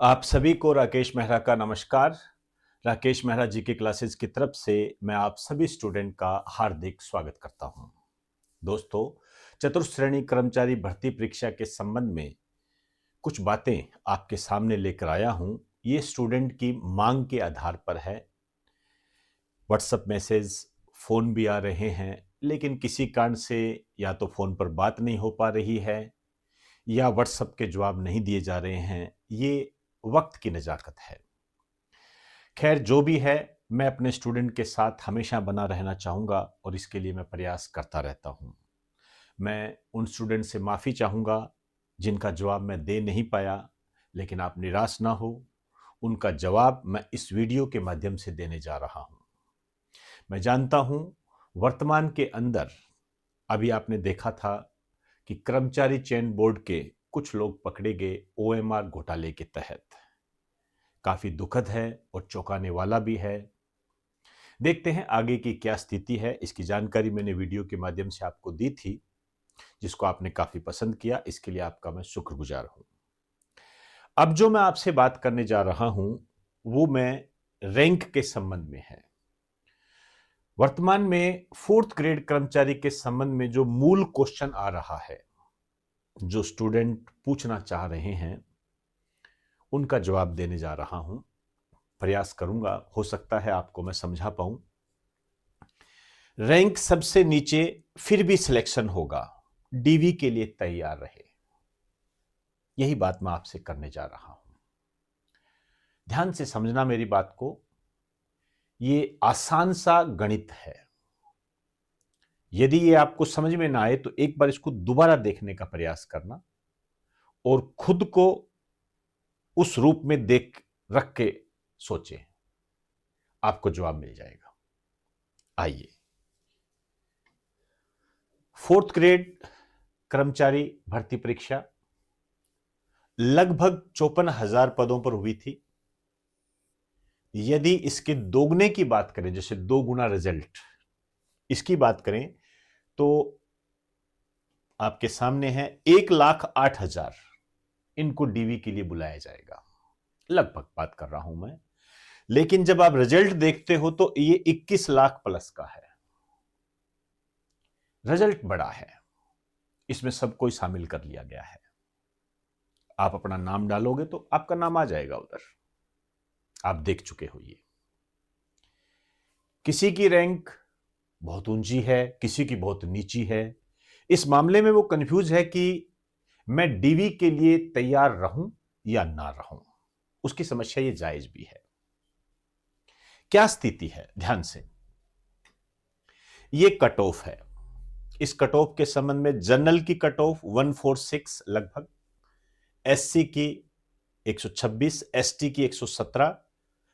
आप सभी को राकेश मेहरा का नमस्कार। राकेश मेहरा जी की क्लासेस की तरफ से मैं आप सभी स्टूडेंट का हार्दिक स्वागत करता हूं। दोस्तों, चतुर्थ श्रेणी कर्मचारी भर्ती परीक्षा के संबंध में कुछ बातें आपके सामने लेकर आया हूं। ये स्टूडेंट की मांग के आधार पर है। व्हाट्सएप मैसेज, फोन भी आ रहे हैं, लेकिन किसी कारण से या तो फोन पर बात नहीं हो पा रही है या व्हाट्सएप के जवाब नहीं दिए जा रहे हैं। ये वक्त की नजाकत है। खैर, जो भी है, मैं अपने स्टूडेंट के साथ हमेशा बना रहना चाहूँगा और इसके लिए मैं प्रयास करता रहता हूँ। मैं उन स्टूडेंट से माफ़ी चाहूँगा जिनका जवाब मैं दे नहीं पाया, लेकिन आप निराश ना हो, उनका जवाब मैं इस वीडियो के माध्यम से देने जा रहा हूँ। मैं जानता हूँ वर्तमान के अंदर अभी आपने देखा था कि कर्मचारी चयन बोर्ड के कुछ लोग पकड़े गए ओएमआर घोटाले के तहत। काफ़ी दुखद है और चौंकाने वाला भी है। देखते हैं आगे की क्या स्थिति है। इसकी जानकारी मैंने वीडियो के माध्यम से आपको दी थी, जिसको आपने काफी पसंद किया। इसके लिए आपका मैं शुक्रगुजार हूं। अब जो मैं आपसे बात करने जा रहा हूं वो मैं रैंक के संबंध में है। वर्तमान में फोर्थ ग्रेड कर्मचारी के संबंध में जो मूल क्वेश्चन आ रहा है, जो स्टूडेंट पूछना चाह रहे हैं, उनका जवाब देने जा रहा हूं। प्रयास करूंगा, हो सकता है आपको मैं समझा पाऊं। रैंक सबसे नीचे फिर भी सिलेक्शन होगा, डीवी के लिए तैयार रहे। यही बात मैं आपसे करने जा रहा हूं। ध्यान से समझना मेरी बात को। ये आसान सा गणित है। यदि ये आपको समझ में ना आए तो एक बार इसको दोबारा देखने का प्रयास करना और खुद को उस रूप में देख रख के सोचें, आपको जवाब मिल जाएगा। आइए, फोर्थ ग्रेड कर्मचारी भर्ती परीक्षा लगभग 54,000 पदों पर हुई थी। यदि इसके दोगुने की बात करें, जैसे 2 गुना रिजल्ट, इसकी बात करें तो आपके सामने है 1,08,000 इनको डीवी के लिए बुलाया जाएगा। लगभग बात कर रहा हूं मैं, लेकिन जब आप रिजल्ट देखते हो तो ये 21 लाख प्लस का है। रिजल्ट बड़ा है, इसमें सब कोई शामिल कर लिया गया है। आप अपना नाम डालोगे तो आपका नाम आ जाएगा उधर, आप देख चुके हो। ये किसी की रैंक बहुत ऊंची है, किसी की बहुत नीची है। इस मामले में वो कंफ्यूज है कि मैं डीवी के लिए तैयार रहूं या ना रहूं। उसकी समस्या ये जायज भी है। क्या स्थिति है, ध्यान से। ये कट ऑफ है। इस कट ऑफ के संबंध में जनरल की कट ऑफ 146 लगभग, एससी की 126, एसटी की 117,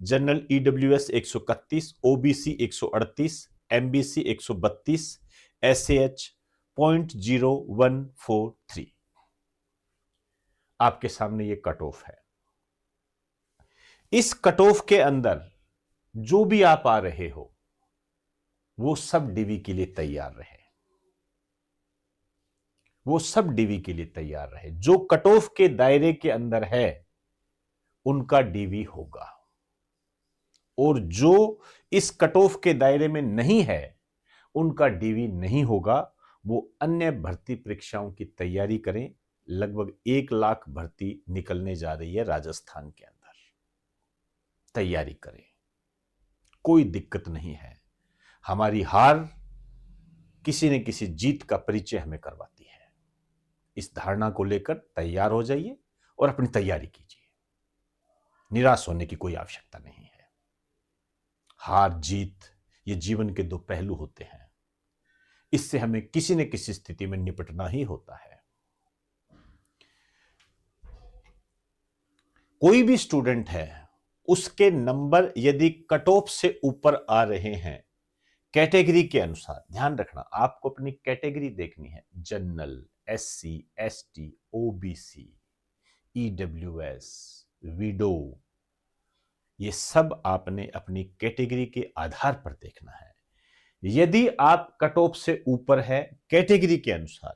general EWS 131, OBC 138, MBC 132, SH 0.0143। आपके सामने ये कट ऑफ है। इस कट ऑफ के अंदर जो भी आप आ रहे हो वो सब डीवी के लिए तैयार रहे। वो सब डीवी के लिए तैयार रहे। जो कट ऑफ के दायरे के अंदर है उनका डीवी होगा, और जो इस कट ऑफ के दायरे में नहीं है उनका डीवी नहीं होगा। वो अन्य भर्ती परीक्षाओं की तैयारी करें। लगभग 1 लाख भर्ती निकलने जा रही है राजस्थान के अंदर। तैयारी करें, कोई दिक्कत नहीं है। हमारी हार किसी न किसी जीत का परिचय हमें करवाती है। इस धारणा को लेकर तैयार हो जाइए और अपनी तैयारी कीजिए। निराश होने की कोई आवश्यकता नहीं है। हार जीत ये जीवन के 2 पहलू होते हैं। इससे हमें किसी न किसी स्थिति में निपटना ही होता है। कोई भी स्टूडेंट है, उसके नंबर यदि कट ऑफ से ऊपर आ रहे हैं कैटेगरी के अनुसार, ध्यान रखना, आपको अपनी कैटेगरी देखनी है। General, SC, ST, OBC, EWS, window, ये सब आपने अपनी कैटेगरी के आधार पर देखना है। यदि आप कट ऑफ से ऊपर है कैटेगरी के अनुसार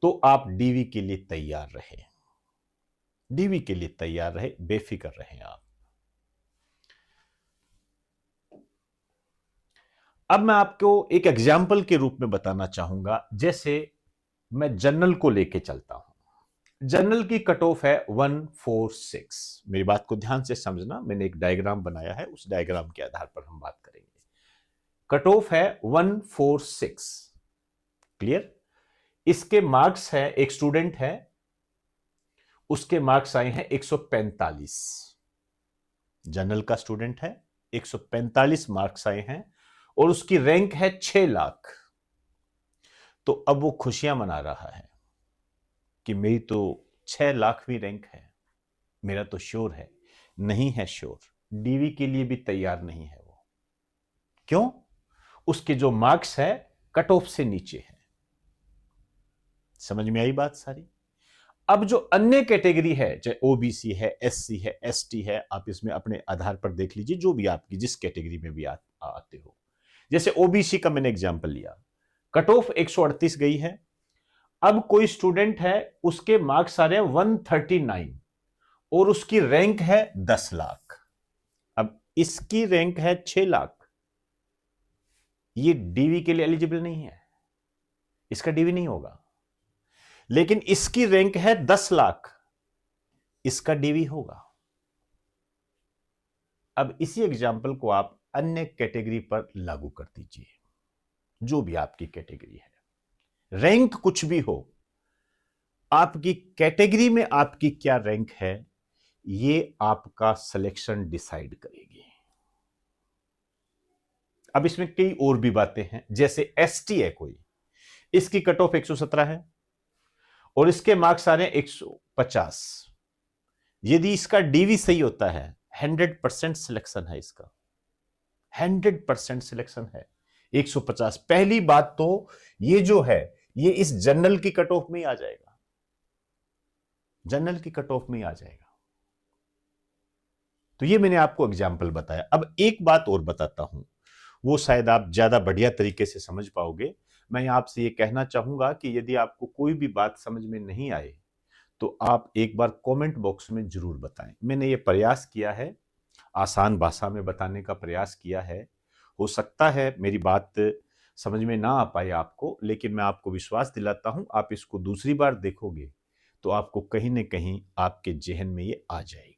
तो आप डीवी के लिए तैयार रहे। डीवी के लिए तैयार रहे, बेफिक्र रहें आप। अब मैं आपको एक एग्जाम्पल के रूप में बताना चाहूंगा। जैसे मैं जनरल को लेके चलता हूं। जनरल की कट ऑफ है 146। मेरी बात को ध्यान से समझना, मैंने एक डायग्राम बनाया है, उस डायग्राम के आधार पर हम बात करेंगे। कट ऑफ है 146, क्लियर। इसके मार्क्स है, एक स्टूडेंट है, उसके मार्क्स आए हैं 145। जनरल का स्टूडेंट है, 145 मार्क्स आए हैं और उसकी रैंक है 6 लाख। तो अब वो खुशियां मना रहा है कि मेरी तो 6 लाखवीं रैंक है। मेरा तो श्योर है, नहीं है श्योर, डीवी के लिए भी तैयार नहीं है वो। क्यों? उसके जो मार्क्स है कट ऑफ से नीचे है। समझ में आई बात सारी? अब जो अन्य कैटेगरी है, चाहे ओबीसी है, एससी है, एसटी है, आप इसमें अपने आधार पर देख लीजिए, जो भी आपकी जिस कैटेगरी में भी आते हो। जैसे ओबीसी का मैंने एग्जांपल लिया, कट ऑफ 138 गई है। अब कोई स्टूडेंट है, उसके मार्क्स आ रहे हैं 139 और उसकी रैंक है 10 लाख। अब इसकी रैंक है 6 लाख। ये डीवी के लिए एलिजिबल नहीं है, इसका डीवी नहीं होगा। लेकिन इसकी रैंक है 10 लाख, इसका डीवी होगा। अब इसी एग्जाम्पल को आप अन्य कैटेगरी पर लागू कर दीजिए, जो भी आपकी कैटेगरी है, रैंक कुछ भी हो, आपकी कैटेगरी में आपकी क्या रैंक है, ये आपका सिलेक्शन डिसाइड करेगी। अब इसमें कई और भी बातें हैं। जैसे एसटी है कोई, इसकी कट ऑफ 117 है और इसके मार्क्स आ रहे हैं 150। यदि इसका डीवी सही होता है, 100% सिलेक्शन है इसका, 100% सिलेक्शन है। 150 पहली बात तो ये जो है, ये इस जनरल की कट ऑफ में ही आ जाएगा, जनरल की कट ऑफ में ही आ जाएगा। तो ये मैंने आपको एग्जाम्पल बताया। अब एक बात और बताता हूं, वो शायद आप ज्यादा बढ़िया तरीके से समझ पाओगे। मैं आपसे ये कहना चाहूंगा कि यदि आपको कोई भी बात समझ में नहीं आए तो आप एक बार कमेंट बॉक्स में जरूर बताएं। मैंने ये प्रयास किया है, आसान भाषा में बताने का प्रयास किया है। हो सकता है मेरी बात समझ में ना आ पाए आपको, लेकिन मैं आपको विश्वास दिलाता हूं, आप इसको दूसरी बार देखोगे तो आपको कहीं ना कहीं आपके जहन में ये आ जाएगी।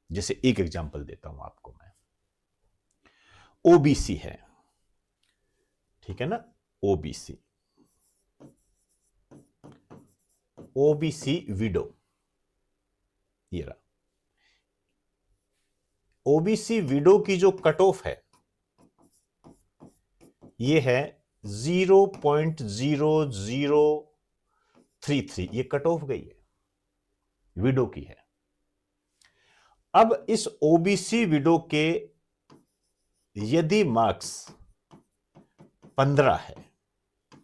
जैसे एक एग्जांपल देता हूं आपको मैं, ओबीसी है, ठीक है ना, ओबीसी, ओबीसी विडो, ये रहा। ओबीसी विडो की जो कट ऑफ है ये है 0.0033, ये कट ऑफ गई है, विडो की है। अब इस ओबीसी विडो के यदि मार्क्स 15 है,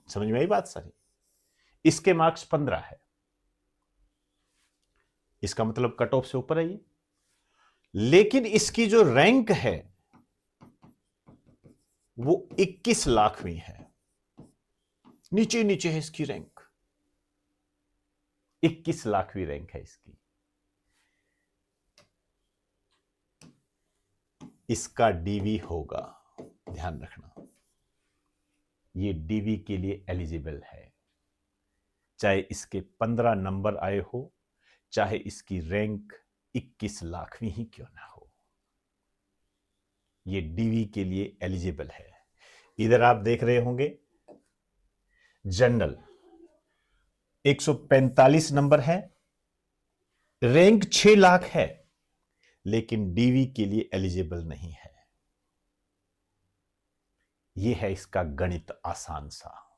समझ में आई बात सारी, इसके मार्क्स 15 है, इसका मतलब कट ऑफ से ऊपर है ये। लेकिन इसकी जो रैंक है वो 21 लाखवीं है, नीचे नीचे है इसकी रैंक, 21 लाखवीं रैंक है इसकी। इसका डीवी होगा, ध्यान रखना, ये डीवी के लिए एलिजिबल है, चाहे इसके 15 नंबर आए हो, चाहे इसकी रैंक 21 लाखवीं ही क्यों ना हो, ये डीवी के लिए एलिजिबल है। इधर आप देख रहे होंगे जनरल 145 नंबर है, रैंक 6 लाख है, लेकिन डीवी के लिए एलिजिबल नहीं है। यह है इसका गणित आसान सा।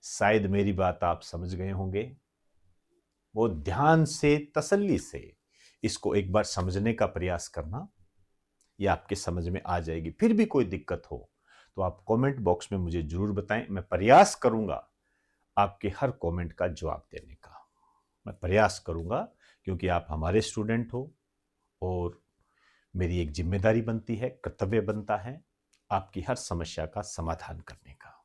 शायद मेरी बात आप समझ गए होंगे। वो ध्यान से, तसल्ली से इसको एक बार समझने का प्रयास करना, यह आपके समझ में आ जाएगी। फिर भी कोई दिक्कत हो तो आप कमेंट बॉक्स में मुझे जरूर बताएं, मैं प्रयास करूंगा आपके हर कमेंट का जवाब देने का, मैं प्रयास करूंगा, क्योंकि आप हमारे स्टूडेंट हो और मेरी एक जिम्मेदारी बनती है, कर्तव्य बनता है आपकी हर समस्या का समाधान करने का।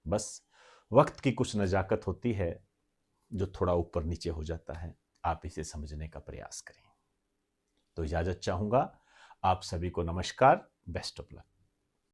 बस वक्त की कुछ नजाकत होती है जो थोड़ा ऊपर नीचे हो जाता है, आप इसे समझने का प्रयास करें। तो इजाजत चाहूंगा। आप सभी को नमस्कार। Best of luck.